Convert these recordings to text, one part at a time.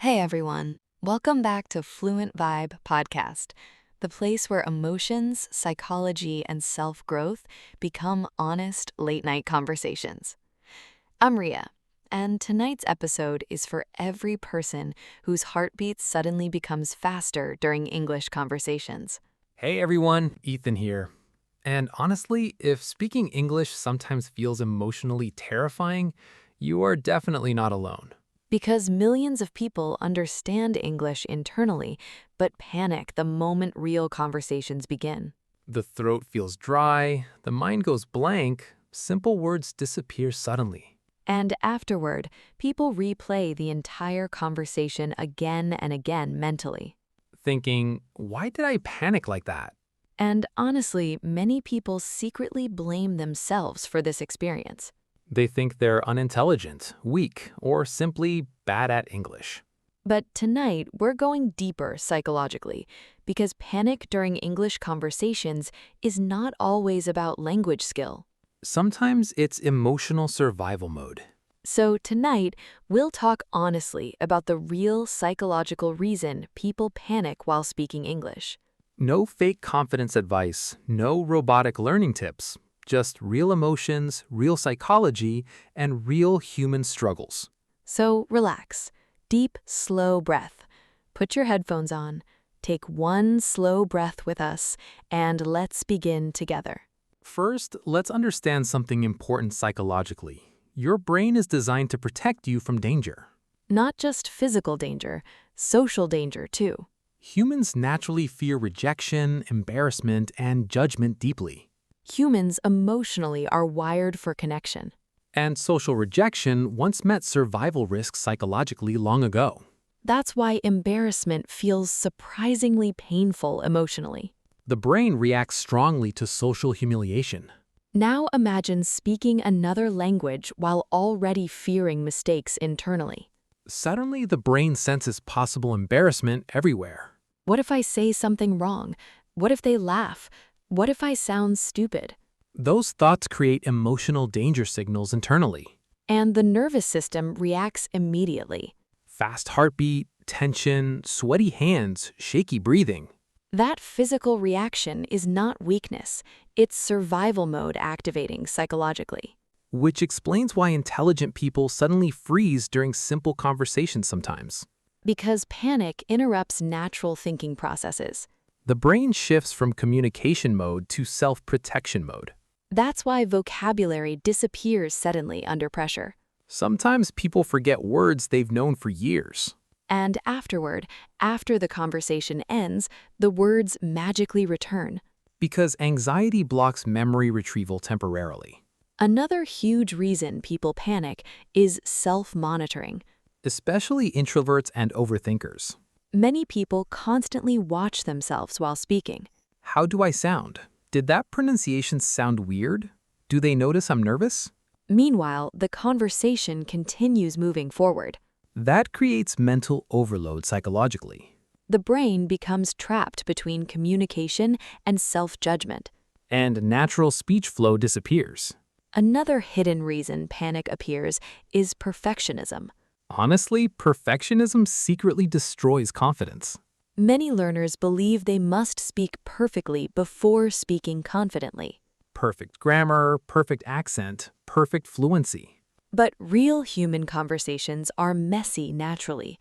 Hey everyone, welcome back to Fluent Vibe Podcast, the place where emotions, psychology, and self growth become honest late night conversations. I'm Ria, and tonight's episode is for every person whose heartbeat suddenly becomes faster during English conversations. Hey everyone, Ethan here. And honestly, if speaking English sometimes feels emotionally terrifying, you are definitely not alone. Because millions of people understand English internally, but panic the moment real conversations begin. The throat feels dry, the mind goes blank, simple words disappear suddenly. And afterward, people replay the entire conversation again and again mentally. Thinking, why did I panic like that? And honestly, many people secretly blame themselves for this experience. They think they're unintelligent, weak, or simply bad at English. But tonight, we're going deeper psychologically, because panic during English conversations is not always about language skill. Sometimes it's emotional survival mode. So tonight, we'll talk honestly about the real psychological reason people panic while speaking English. No fake confidence advice, no robotic learning tips, just real emotions, real psychology, and real human struggles. So relax, deep, slow breath. Put your headphones on, take one slow breath with us, and let's begin together. First, let's understand something important psychologically. Your brain is designed to protect you from danger. Not just physical danger, social danger too. Humans naturally fear rejection, embarrassment, and judgment deeply. Humans emotionally are wired for connection. And social rejection once meant survival risks psychologically long ago. That's why embarrassment feels surprisingly painful emotionally. The brain reacts strongly to social humiliation. Now imagine speaking another language while already fearing mistakes internally. Suddenly, the brain senses possible embarrassment everywhere. What if I say something wrong? What if they laugh? What if I sound stupid? Those thoughts create emotional danger signals internally. And the nervous system reacts immediately. Fast heartbeat, tension, sweaty hands, shaky breathing. That physical reaction is not weakness, it's survival mode activating psychologically. Which explains why intelligent people suddenly freeze during simple conversations sometimes. Because panic interrupts natural thinking processes. The brain shifts from communication mode to self-protection mode. That's why vocabulary disappears suddenly under pressure. Sometimes people forget words they've known for years. And afterward, after the conversation ends, the words magically return. Because anxiety blocks memory retrieval temporarily. Another huge reason people panic is self-monitoring. Especially introverts and overthinkers. Many people constantly watch themselves while speaking. How do I sound? Did that pronunciation sound weird? Do they notice I'm nervous? Meanwhile, the conversation continues moving forward. That creates mental overload psychologically. The brain becomes trapped between communication and self-judgment. And natural speech flow disappears. Another hidden reason panic appears is perfectionism. Honestly, perfectionism secretly destroys confidence. Many learners believe they must speak perfectly before speaking confidently. Perfect grammar, perfect accent, perfect fluency. But real human conversations are messy naturally.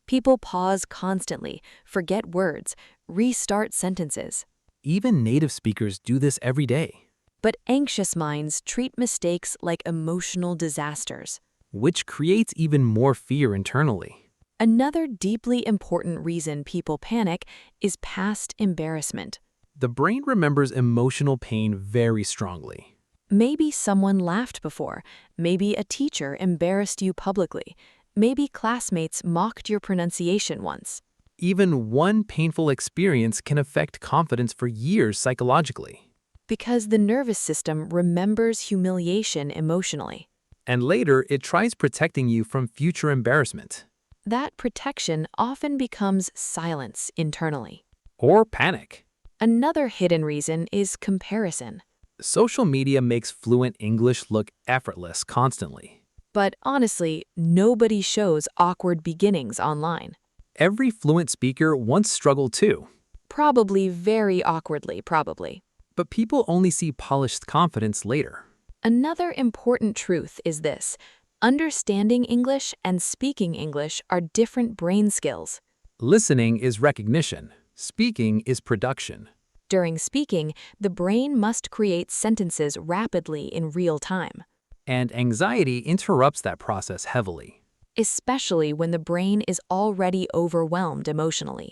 People pause constantly, forget words, restart sentences. Even native speakers do this every day. But anxious minds treat mistakes like emotional disasters. Which creates even more fear internally. Another deeply important reason people panic is past embarrassment. The brain remembers emotional pain very strongly. Maybe someone laughed before. Maybe a teacher embarrassed you publicly. Maybe classmates mocked your pronunciation once. Even one painful experience can affect confidence for years psychologically. Because the nervous system remembers humiliation emotionally. And later, it tries protecting you from future embarrassment. That protection often becomes silence internally. Or panic. Another hidden reason is comparison. Social media makes fluent English look effortless constantly. But honestly, nobody shows awkward beginnings online. Every fluent speaker once struggled too. Probably very awkwardly, probably. But people only see polished confidence later. Another important truth is this: understanding English and speaking English are different brain skills. Listening is recognition. Speaking is production. During speaking, the brain must create sentences rapidly in real time, And anxiety interrupts that process heavily, especially when the brain is already overwhelmed emotionally.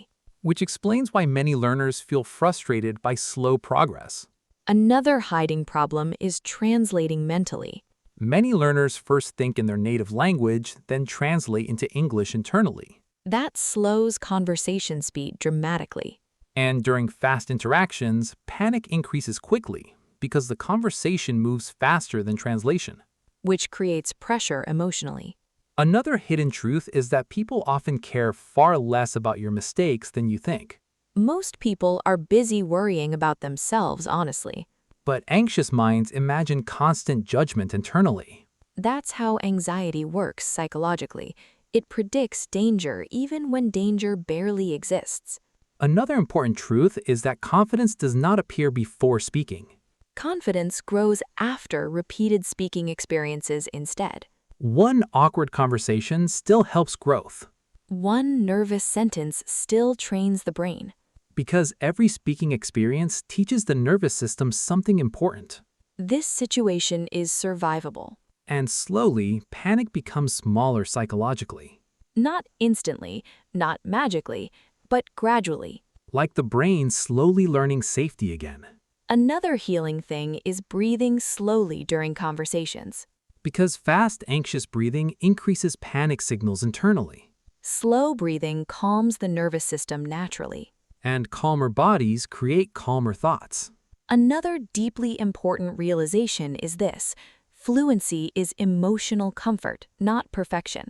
which explains why many learners feel frustrated by slow progress. Another hiding problem is translating mentally. Many learners first think in their native language, then translate into English internally. That slows conversation speed dramatically. And during fast interactions, panic increases quickly because the conversation moves faster than translation. Which creates pressure emotionally. Another hidden truth is that people often care far less about your mistakes than you think. Most people are busy worrying about themselves, honestly. But anxious minds imagine constant judgment internally. That's how anxiety works psychologically. It predicts danger even when danger barely exists. Another important truth is that confidence does not appear before speaking. Confidence grows after repeated speaking experiences instead. One awkward conversation still helps growth, One nervous sentence still trains the brain. because every speaking experience teaches the nervous system something important. This situation is survivable. And slowly, panic becomes smaller psychologically, Not instantly, not magically, but gradually. like the brain slowly learning safety again. Another healing thing is breathing slowly during conversations. Because fast, anxious breathing increases panic signals internally, Slow breathing calms the nervous system naturally. and calmer bodies create calmer thoughts. Another deeply important realization is this: fluency is emotional comfort, not perfection.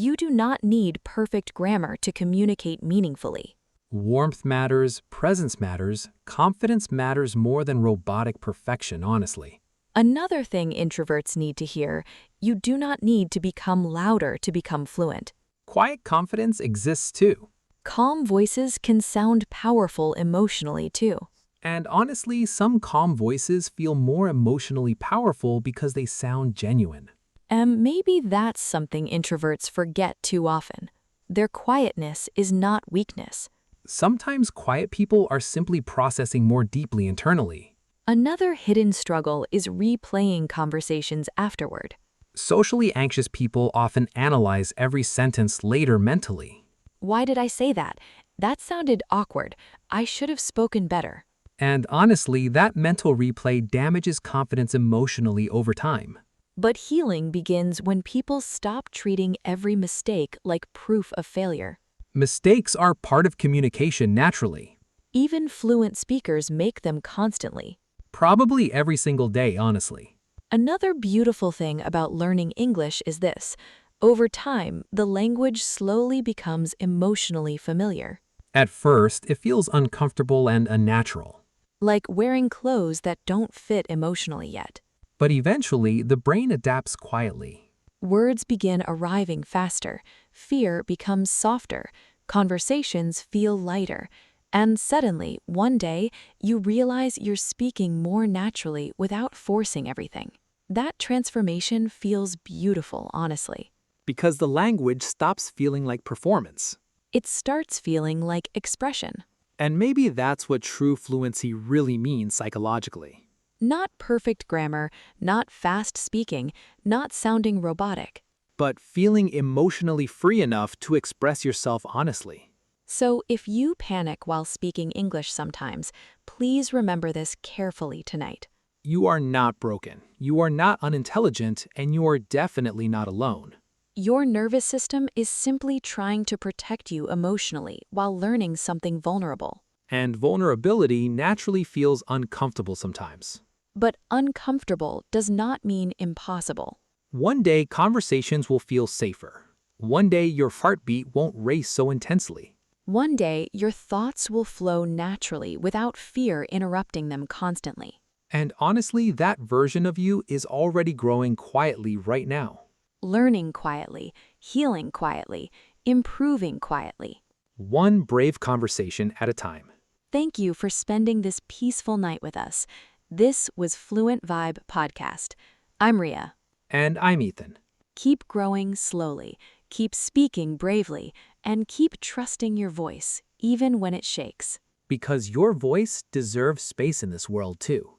You do not need perfect grammar to communicate meaningfully. Warmth matters, presence matters, confidence matters more than robotic perfection, honestly. Another thing introverts need to hear: you do not need to become louder to become fluent. Quiet confidence exists too. Calm voices can sound powerful emotionally too. And honestly, some calm voices feel more emotionally powerful because they sound genuine. And maybe that's something introverts forget too often. Their quietness is not weakness. Sometimes quiet people are simply processing more deeply internally. Another hidden struggle is replaying conversations afterward. Socially anxious people often analyze every sentence later mentally. Why did I say that? That sounded awkward. I should have spoken better. And honestly, that mental replay damages confidence emotionally over time. But healing begins when people stop treating every mistake like proof of failure. Mistakes are part of communication naturally. Even fluent speakers make them constantly. Probably every single day, honestly. Another beautiful thing about learning English is this: over time, the language slowly becomes emotionally familiar. At first, it feels uncomfortable and unnatural. Like wearing clothes that don't fit emotionally yet. But eventually, the brain adapts quietly. Words begin arriving faster, fear becomes softer, conversations feel lighter, and suddenly, one day, you realize you're speaking more naturally without forcing everything. That transformation feels beautiful, honestly. Because the language stops feeling like performance. It starts feeling like expression. And maybe that's what true fluency really means psychologically. Not perfect grammar, not fast speaking, not sounding robotic. But feeling emotionally free enough to express yourself honestly. So if you panic while speaking English sometimes, please remember this carefully tonight. You are not broken, you are not unintelligent, and you are definitely not alone. Your nervous system is simply trying to protect you emotionally while learning something vulnerable. And vulnerability naturally feels uncomfortable sometimes. But uncomfortable does not mean impossible. One day, conversations will feel safer. One day, your heartbeat won't race so intensely. One day, your thoughts will flow naturally without fear interrupting them constantly. And honestly, that version of you is already growing quietly right now. learning quietly, healing quietly, improving quietly. One brave conversation at a time. Thank you for spending this peaceful night with us. This was Fluent Vibe Podcast. I'm Ria. And I'm Ethan. Keep growing slowly, keep speaking bravely, and keep trusting your voice, even when it shakes. Because your voice deserves space in this world too.